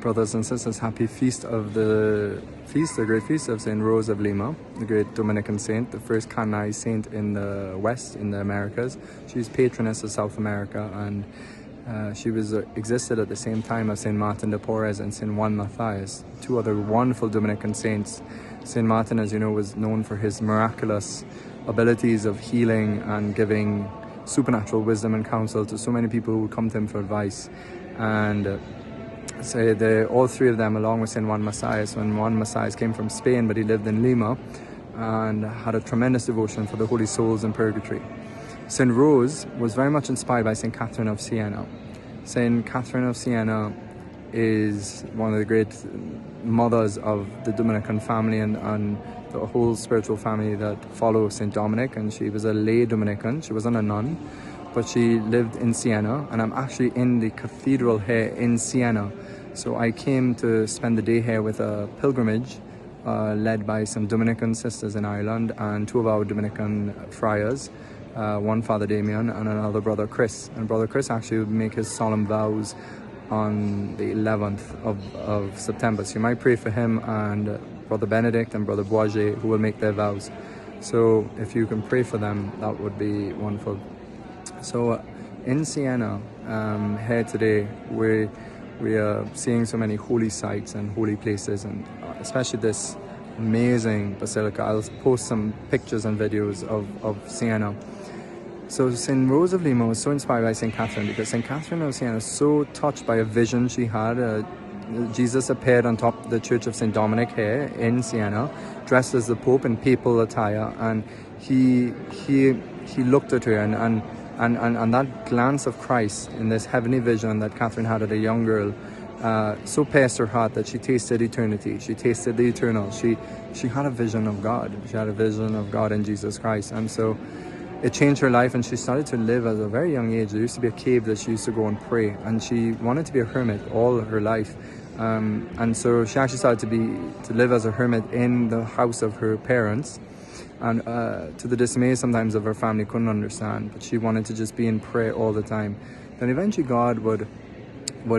Brothers and sisters, happy the great feast of Saint Rose of Lima, the great Dominican saint, the first canonized saint in the West, in the Americas. She's patroness of South America, and she existed at the same time as Saint Martin de Porres and Saint Juan Matthias, two other wonderful Dominican saints. Saint Martin, as you know, was known for his miraculous abilities of healing and giving supernatural wisdom and counsel to so many people who would come to him for advice. And all three of them, along with Saint Juan Matthias, when Juan Matthias came from Spain, but he lived in Lima and had a tremendous devotion for the holy souls in purgatory. Saint Rose was very much inspired by Saint Catherine of Siena. Saint Catherine of Siena is one of the great mothers of the Dominican family and the whole spiritual family that follow Saint Dominic, and she was a lay Dominican. She wasn't a nun, but she lived in Siena, and I'm actually in the cathedral here in Siena. So I came to spend the day here with a pilgrimage led by some Dominican sisters in Ireland and two of our Dominican friars, one Father Damien and another Brother Chris. And Brother Chris actually would make his solemn vows on the 11th of September. So you might pray for him and Brother Benedict and Brother Boisget, who will make their vows. So if you can pray for them, that would be wonderful. So in Siena, here today, we are seeing so many holy sites and holy places, and especially this amazing basilica. I'll post some pictures and videos of Siena. So Saint Rose of Lima was so inspired by Saint Catherine, because Saint Catherine of Siena was so touched by a vision she had. Jesus appeared on top of the church of Saint Dominic here in Siena, dressed as the Pope in papal attire, and he looked at her, and that glance of Christ in this heavenly vision that Catherine had as a young girl so pierced her heart that she tasted eternity. She tasted the eternal. She had a vision of God. She had a vision of God in Jesus Christ. And so it changed her life, and she started to live at a very young age. There used to be a cave that she used to go and pray, and she wanted to be a hermit all her life. And so she actually started to live as a hermit in the house of her parents. And to the dismay sometimes of her family, couldn't understand, but she wanted to just be in prayer all the time. Then eventually God would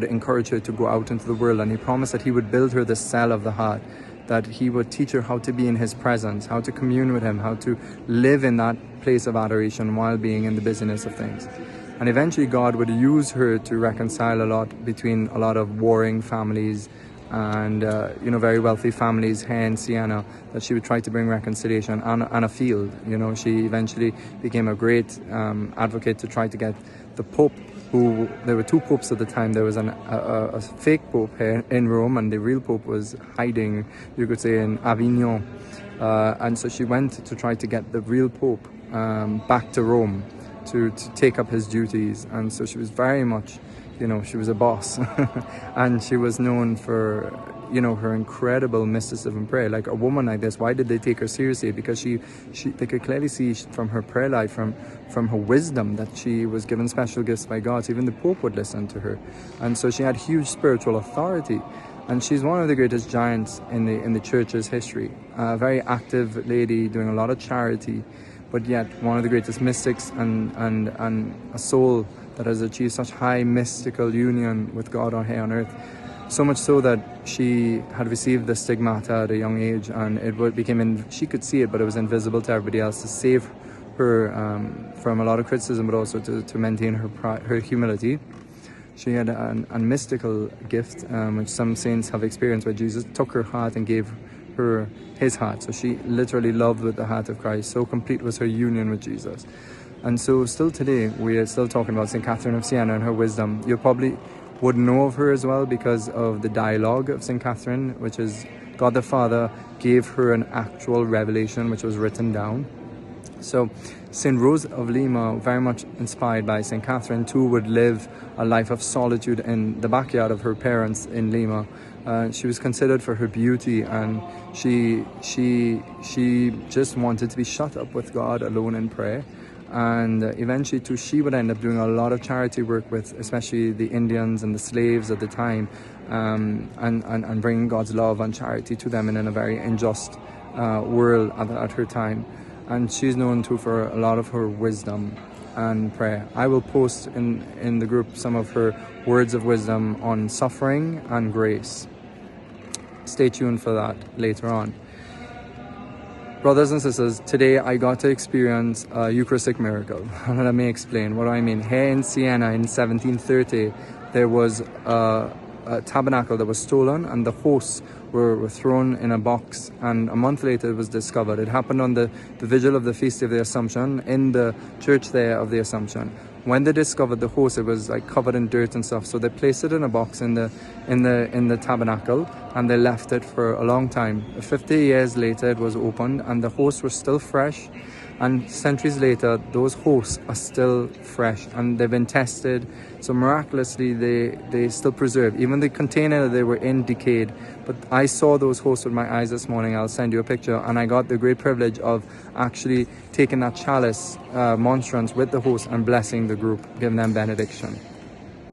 encourage her to go out into the world, and he promised that he would build her the cell of the heart, that he would teach her how to be in his presence, how to commune with him, how to live in that place of adoration while being in the busyness of things. And eventually God would use her to reconcile a lot between a lot of warring families and very wealthy families here in Siena, that she would try to bring reconciliation on a field. She eventually became a great advocate to try to get the Pope, who there were two popes at the time. There was a fake Pope here in Rome, and the real Pope was hiding, you could say, in Avignon. And so she went to try to get the real Pope back to Rome to take up his duties. And so she was very much, she was a boss. And she was known for, her incredible mysticism and prayer. Like a woman like this, why did they take her seriously? Because they could clearly see from her prayer life, from her wisdom, that she was given special gifts by God. So even the Pope would listen to her. And so she had huge spiritual authority. And she's one of the greatest giants in the church's history. A very active lady doing a lot of charity, but yet one of the greatest mystics and a soul that has achieved such high mystical union with God here on earth. So much so that she had received the stigmata at a young age, and she could see it, but it was invisible to everybody else, to save her from a lot of criticism, but also to maintain her humility. She had a mystical gift, which some saints have experienced, where Jesus took her heart and gave her his heart. So she literally loved with the heart of Christ. So complete was her union with Jesus. And so still today, we are still talking about St. Catherine of Siena and her wisdom. You probably would know of her as well because of the dialogue of St. Catherine, which is God the Father gave her an actual revelation which was written down. So St. Rose of Lima, very much inspired by St. Catherine, too, would live a life of solitude in the backyard of her parents in Lima. She was considered for her beauty, and she just wanted to be shut up with God alone in prayer. And eventually too, she would end up doing a lot of charity work with especially the Indians and the slaves at the time, and bringing God's love and charity to them in a very unjust world at her time. And she's known too for a lot of her wisdom. and prayer. I will post in the group some of her words of wisdom on suffering and grace. Stay tuned for that later on. Brothers and sisters, today I got to experience a Eucharistic miracle. Let me explain what I mean. Here in Siena in 1730, there was a tabernacle that was stolen, and the hosts were thrown in a box, and a month later it was discovered. It happened on the vigil of the Feast of the Assumption in the church there of the Assumption. When they discovered the host, it was like covered in dirt and stuff, so they placed it in a box in the tabernacle, and they left it for a long time. 50 years later it was opened, and the hosts were still fresh, and centuries later those hosts are still fresh and they've been tested, so miraculously they still preserve. Even the container they were in decayed, but I saw those hosts with my eyes this morning. I'll send you a picture, and I got the great privilege of actually taking that chalice monstrance with the host and blessing the group, giving them benediction.